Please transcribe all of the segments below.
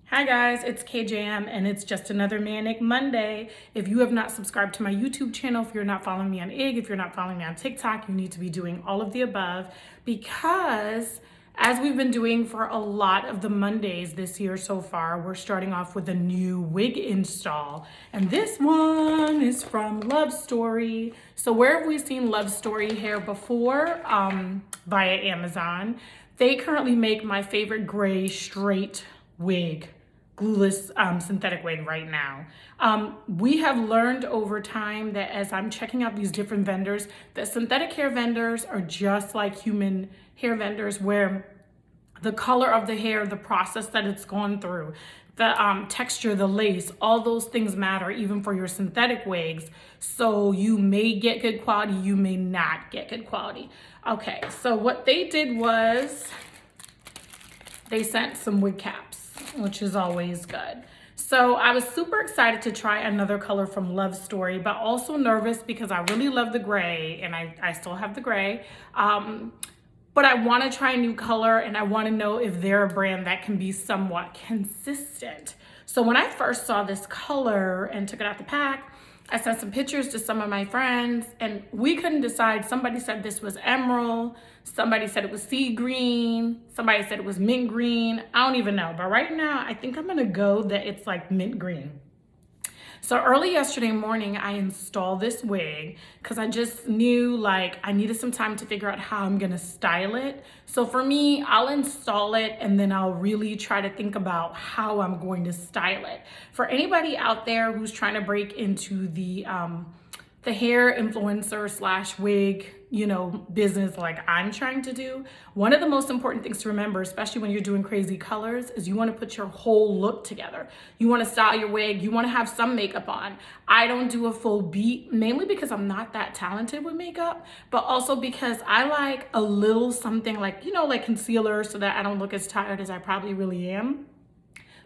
Hi guys, it's KJM and it's just another Manic Monday. If you have not subscribed to my YouTube channel, if you're not following me on IG, if you're not following me on TikTok, you need to be doing all of the above because as we've been doing for a lot of the Mondays this year so far, we're starting off with a new wig install. And this one is from Lovestory. So where have we seen Lovestory hair before? Via Amazon. They currently make my favorite gray straight wig, glueless synthetic wig right now. We have learned over time that as I'm checking out these different vendors, that synthetic hair vendors are just like human hair vendors, where the color of the hair, the process that it's gone through, the texture, the lace, all those things matter even for your synthetic wigs. So you may get good quality, you may not get good quality. Okay, so what they did was they sent some wig caps, which is always good. So I was super excited to try another color from Lovestory, but also nervous because I really love the gray and I still have the gray. But I want to try a new color and I want to know if they're a brand that can be somewhat consistent. So when I first saw this color and took it out the pack, I sent some pictures to some of my friends and we couldn't decide. Somebody said this was emerald. Somebody said it was sea green. Somebody said it was mint green. I don't even know. But right now, I think I'm going to go that it's like mint green. So early yesterday morning, I installed this wig because I just knew like I needed some time to figure out how I'm gonna style it. So for me, I'll install it and then I'll really try to think about how I'm going to style it. For anybody out there who's trying to break into the hair influencer slash wig, business like I'm trying to do, one of the most important things to remember, especially when you're doing crazy colors, is you want to put your whole look together. You want to style your wig. You want to have some makeup on. I don't do a full beat, mainly because I'm not that talented with makeup, but also because I like a little something like, like concealer so that I don't look as tired as I probably really am.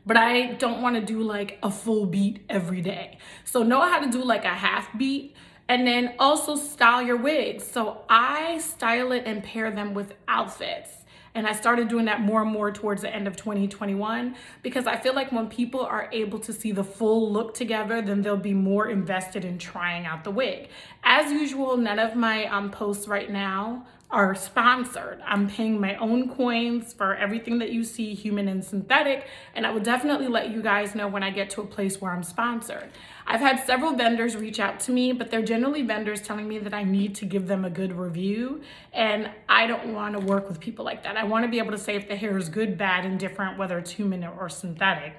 But I don't want to do like a full beat every day. So know how to do like a half beat. And then also style your wigs. So I style it and pair them with outfits. And I started doing that more and more towards the end of 2021 because I feel like when people are able to see the full look together, then they'll be more invested in trying out the wig. As usual, none of my posts right now are sponsored. I'm paying my own coins for everything that you see, human and synthetic, and I will definitely let you guys know when I get to a place where I'm sponsored. I've had several vendors reach out to me, but they're generally vendors telling me that I need to give them a good review, and I don't want to work with people like that. I want to be able to say if the hair is good, bad, and different, whether it's human or synthetic.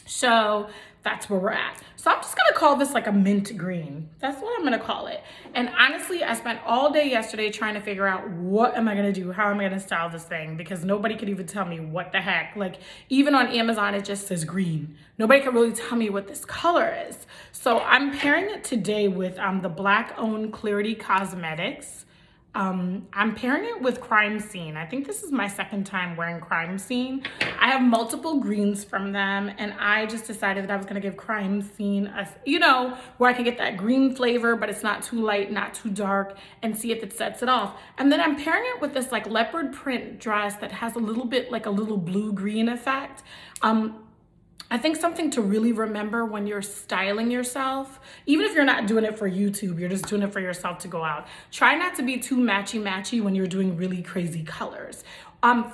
So that's where we're at. So I'm just gonna call this like a mint green. That's what I'm gonna call it. And honestly, I spent all day yesterday trying to figure out what am I gonna do? How am I gonna style this thing? Because nobody could even tell me what the heck. Like even on Amazon, it just says green. Nobody could really tell me what this color is. So I'm pairing it today with the Black-owned Clarity Cosmetics. I'm pairing it with Crime Scene. I think this is my second time wearing Crime Scene. I have multiple greens from them and I just decided that I was gonna give Crime Scene a, where I can get that green flavor, but it's not too light, not too dark, and see if it sets it off. And then I'm pairing it with this like leopard print dress that has a little bit like a little blue-green effect. I think something to really remember when you're styling yourself, even if you're not doing it for YouTube, you're just doing it for yourself to go out. Try not to be too matchy-matchy when you're doing really crazy colors.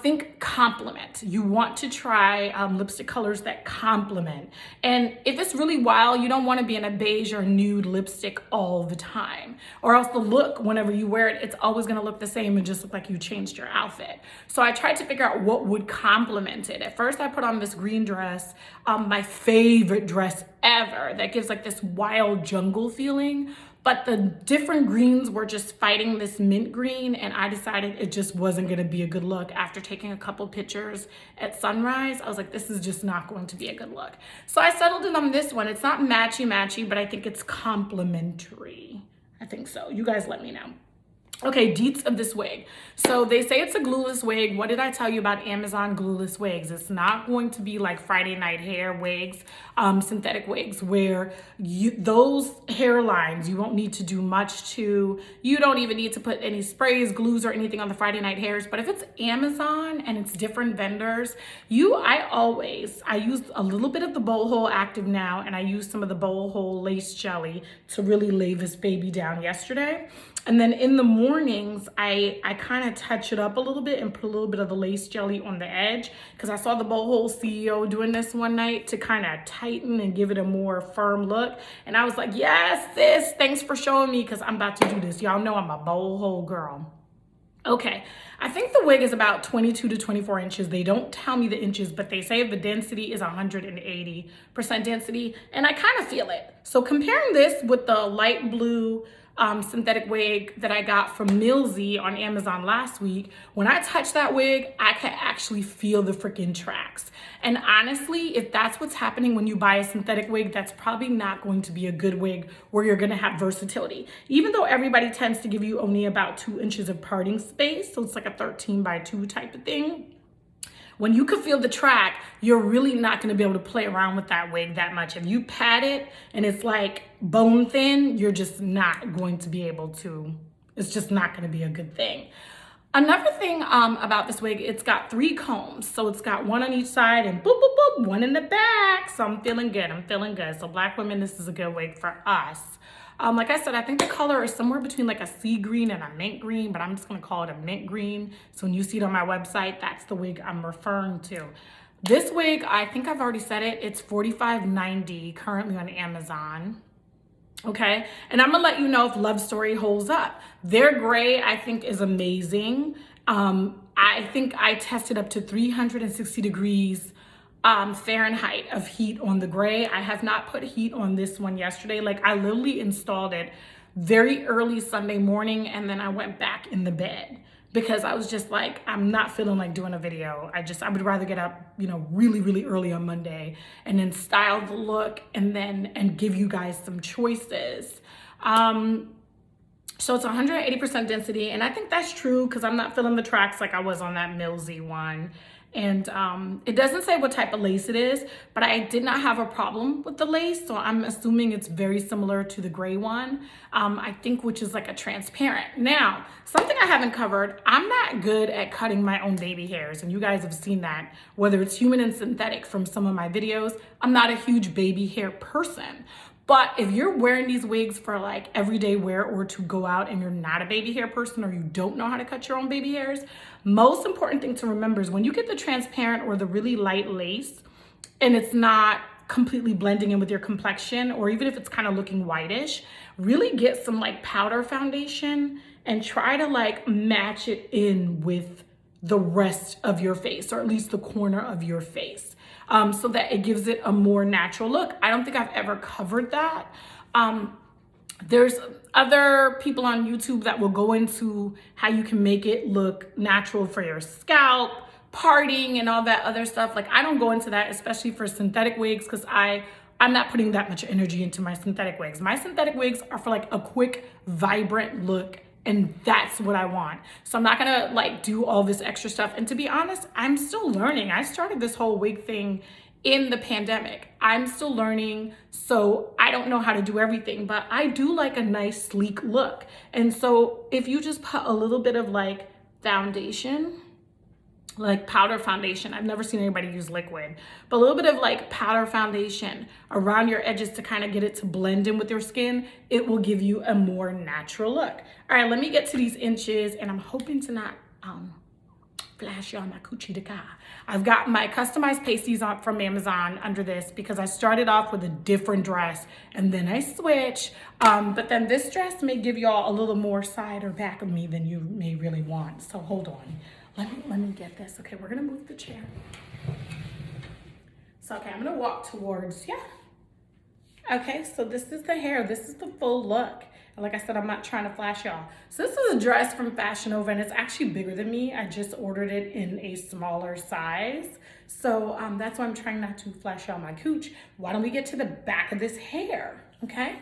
Think complement. You want to try lipstick colors that complement. And if it's really wild, you don't want to be in a beige or nude lipstick all the time. Or else the look, whenever you wear it, it's always going to look the same and just look like you changed your outfit. So I tried to figure out what would complement it. At first I put on this green dress, my favorite dress ever, that gives like this wild jungle feeling. But the different greens were just fighting this mint green, and I decided it just wasn't gonna be a good look. After taking a couple pictures at sunrise, I was like, this is just not going to be a good look. So I settled in on this one. It's not matchy-matchy, but I think it's complementary. I think so. You guys let me know. Okay, deets of this wig. So they say it's a glueless wig. What did I tell you about Amazon glueless wigs? It's not going to be like Friday night hair wigs, synthetic wigs, where those hairlines, you won't need to do much to. You don't even need to put any sprays, glues, or anything on the Friday night hairs. But if it's Amazon and it's different vendors, I use a little bit of the Boho Active Now, and I use some of the Boho Lace Jelly to really lay this baby down yesterday. And then in the mornings, I kind of touch it up a little bit and put a little bit of the lace jelly on the edge, because I saw the Boho CEO doing this one night to kind of tighten and give it a more firm look. And I was like, yes, sis, thanks for showing me, because I'm about to do this. Y'all know I'm a Boho girl. Okay, I think the wig is about 22 to 24 inches. They don't tell me the inches, but they say the density is 180% density, and I kind of feel it. So comparing this with the light blue synthetic wig that I got from Millsy on Amazon last week, when I touched that wig, I could actually feel the freaking tracks. And honestly, if that's what's happening when you buy a synthetic wig, that's probably not going to be a good wig where you're gonna have versatility. Even though everybody tends to give you only about 2 inches of parting space, so it's like a 13 by 2 type of thing. When you can feel the track, you're really not gonna be able to play around with that wig that much. If you pat it and it's like bone thin, you're just not going to be able to, it's just not gonna be a good thing. Another thing about this wig, it's got 3 combs. So it's got 1 on each side and boop, boop, boop, 1 in the back. So I'm feeling good, So Black women, this is a good wig for us. Like I said, I think the color is somewhere between like a sea green and a mint green, but I'm just gonna call it a mint green. So when you see it on my website, that's the wig I'm referring to. This wig, I think I've already said it, it's $45.90 currently on Amazon. Okay, and I'm gonna let you know if Lovestory holds up. Their gray, I think, is amazing. I think I tested up to 360 degrees Fahrenheit of heat on the gray. I have not put heat on this one yesterday. Like, I literally installed it very early Sunday morning, and then I went back in the bed because I was just like, I'm not feeling like doing a video. I would rather get up, really, really early on Monday and then style the look and give you guys some choices. So it's 180% density, and I think that's true because I'm not feeling the tracks like I was on that Millsy one. And it doesn't say what type of lace it is, but I did not have a problem with the lace, so I'm assuming it's very similar to the gray one, I think, which is like a transparent. Now, something I haven't covered, I'm not good at cutting my own baby hairs, and you guys have seen that, whether it's human and synthetic from some of my videos. I'm not a huge baby hair person. But if you're wearing these wigs for like everyday wear or to go out and you're not a baby hair person or you don't know how to cut your own baby hairs, most important thing to remember is when you get the transparent or the really light lace and it's not completely blending in with your complexion, or even if it's kind of looking whitish, really get some like powder foundation and try to like match it in with the rest of your face, or at least the corner of your face. So that it gives it a more natural look. I don't think I've ever covered that. There's other people on YouTube that will go into how you can make it look natural for your scalp, parting, and all that other stuff. Like, I don't go into that, especially for synthetic wigs, because I'm not putting that much energy into my synthetic wigs. My synthetic wigs are for like a quick, vibrant look, and that's what I want. So I'm not gonna like do all this extra stuff. And to be honest, I'm still learning. I started this whole wig thing in the pandemic. I'm still learning, so I don't know how to do everything, but I do like a nice sleek look. And so if you just put a little bit of like foundation, like powder foundation, I've never seen anybody use liquid, but a little bit of like powder foundation around your edges to kind of get it to blend in with your skin, it will give you a more natural look. All right, let me get to these inches, and I'm hoping to not flash y'all my coochie de ka. I've got my customized pasties on from Amazon under this because I started off with a different dress and then I switch. But then this dress may give y'all a little more side or back of me than you may really want. So hold on. Let me get this. Okay, we're gonna move the chair. So okay, I'm gonna walk towards, Okay, so this is the hair. This is the full look. And like I said, I'm not trying to flash y'all. So this is a dress from Fashion Nova, and it's actually bigger than me. I just ordered it in a smaller size. So that's why I'm trying not to flash y'all my cooch. Why don't we get to the back of this hair, okay?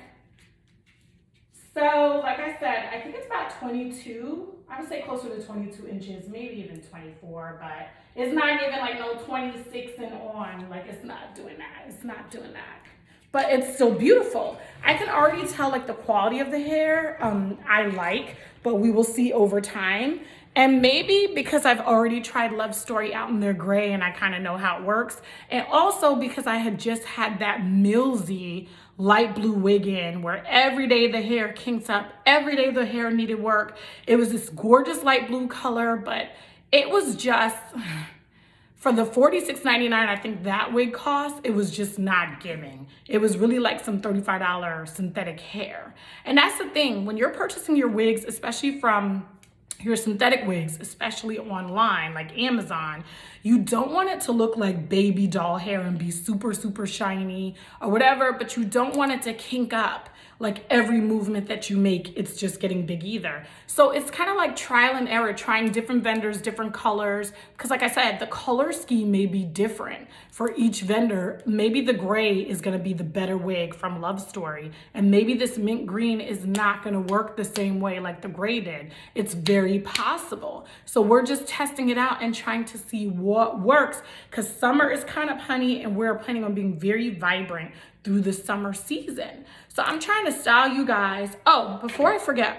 So, like I said, I think it's about 22. I would say closer to 22 inches, maybe even 24, but it's not even like no 26 and on. Like, it's not doing that. It's not doing that. But it's still beautiful. I can already tell like the quality of the hair I like, but we will see over time. And maybe because I've already tried Lovestory out in their gray and I kind of know how it works. And also because I had just had that Millsy light blue wig in where every day the hair kinks up, every day the hair needed work. It was this gorgeous light blue color, but it was just, for the $46.99, I think that wig cost, it was just not giving. It was really like some $35 synthetic hair. And that's the thing, when you're purchasing your wigs, especially from your synthetic wigs, especially online, like Amazon, you don't want it to look like baby doll hair and be super, super shiny or whatever, but you don't want it to kink up. Like every movement that you make, it's just getting big either. So it's kind of like trial and error, trying different vendors, different colors. Because like I said, the color scheme may be different for each vendor. Maybe the gray is gonna be the better wig from Lovestory. And maybe this mint green is not gonna work the same way like the gray did. It's very possible. So we're just testing it out and trying to see what works, because summer is kind of honey and we're planning on being very vibrant through the summer season. So I'm trying to style you guys. Oh, before I forget,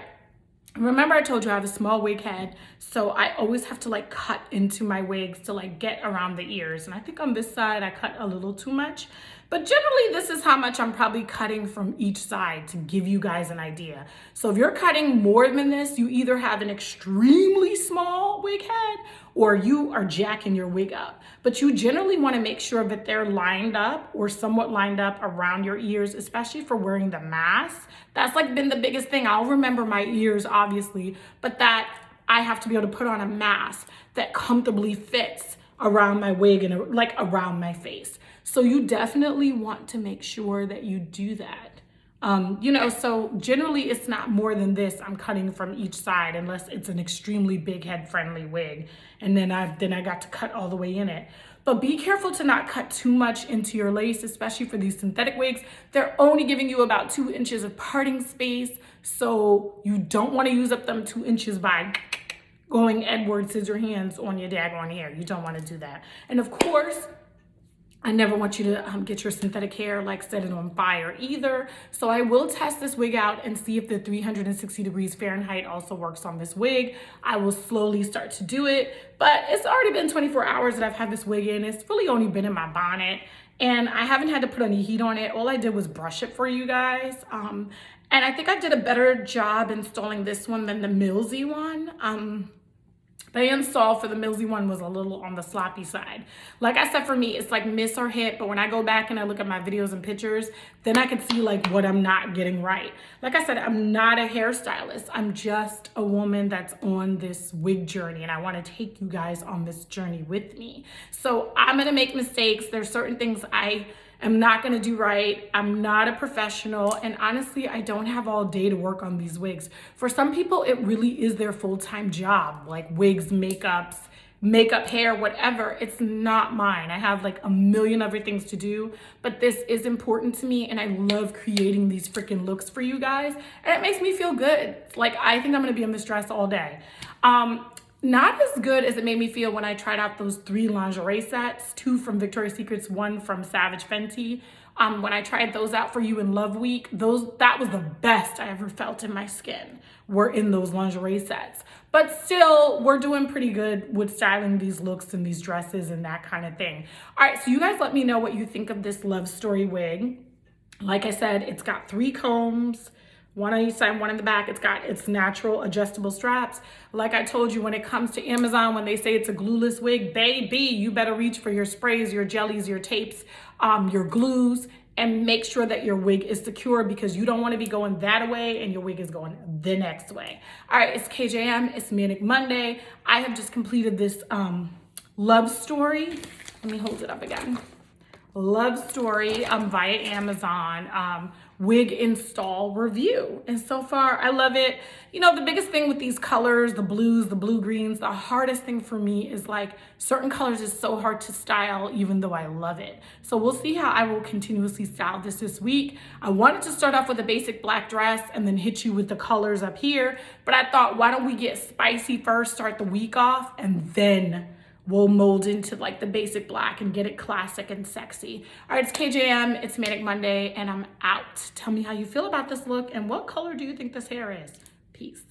remember I told you I have a small wig head, so I always have to like cut into my wigs to like get around the ears. And I think on this side I cut a little too much, but generally this is how much I'm probably cutting from each side to give you guys an idea. So if you're cutting more than this, you either have an extremely small wig head or you are jacking your wig up. But you generally want to make sure that they're lined up or somewhat lined up around your ears, especially for wearing the mask. That's like been the biggest thing. I'll remember my ears, obviously, but that I have to be able to put on a mask that comfortably fits around my wig and like around my face. So you definitely want to make sure that you do that. So generally it's not more than this I'm cutting from each side unless it's an extremely big head friendly wig. And then I got to cut all the way in it. But be careful to not cut too much into your lace, especially for these synthetic wigs. They're only giving you about 2 inches of parting space. So you don't want to use up them 2 inches by going Edward Scissorhands on your daggone hair. You don't want to do that. And of course, I never want you to get your synthetic hair, like set it on fire either. So I will test this wig out and see if the 360 degrees Fahrenheit also works on this wig. I will slowly start to do it, but it's already been 24 hours that I've had this wig in. It's really only been in my bonnet and I haven't had to put any heat on it. All I did was brush it for you guys. And I think I did a better job installing this one than the Millsy one. The install for the Millsy one was a little on the sloppy side. Like I said, for me, it's like miss or hit, but when I go back and I look at my videos and pictures, then I can see like what I'm not getting right. Like I said, I'm not a hairstylist. I'm just a woman that's on this wig journey and I want to take you guys on this journey with me. So I'm going to make mistakes. There's certain things I'm not gonna do right. I'm not a professional. And honestly, I don't have all day to work on these wigs. For some people, it really is their full-time job, like wigs, makeup, hair, whatever. It's not mine. I have like a million other things to do, but this is important to me and I love creating these freaking looks for you guys. And it makes me feel good. Like I think I'm gonna be in this dress all day. Not as good as it made me feel when I tried out those 3 lingerie sets, 2 from Victoria's Secrets, 1 from Savage Fenty. When I tried those out for you in Love Week, that was the best I ever felt in my skin, were in those lingerie sets. But still, we're doing pretty good with styling these looks and these dresses and that kind of thing. All right, so you guys let me know what you think of this Lovestory wig. Like I said, it's got 3 combs, 1 on each side, 1 in the back. It's got its natural adjustable straps. Like I told you, when it comes to Amazon, when they say it's a glueless wig, baby, you better reach for your sprays, your jellies, your tapes, your glues, and make sure that your wig is secure because you don't want to be going that way and your wig is going the next way. All right, it's KJM, it's Manic Monday. I have just completed this Lovestory. Let me hold it up again. Lovestory via Amazon wig install review. And so far, I love it. You know, the biggest thing with these colors, the blues, the blue greens, the hardest thing for me is like certain colors is so hard to style, even though I love it. So we'll see how I will continuously style this week. I wanted to start off with a basic black dress and then hit you with the colors up here. But I thought, why don't we get spicy first, start the week off, and then we'll mold into like the basic black and get it classic and sexy. All right, it's KJM, it's Manic Monday, and I'm out. Tell me how you feel about this look and what color do you think this hair is? Peace.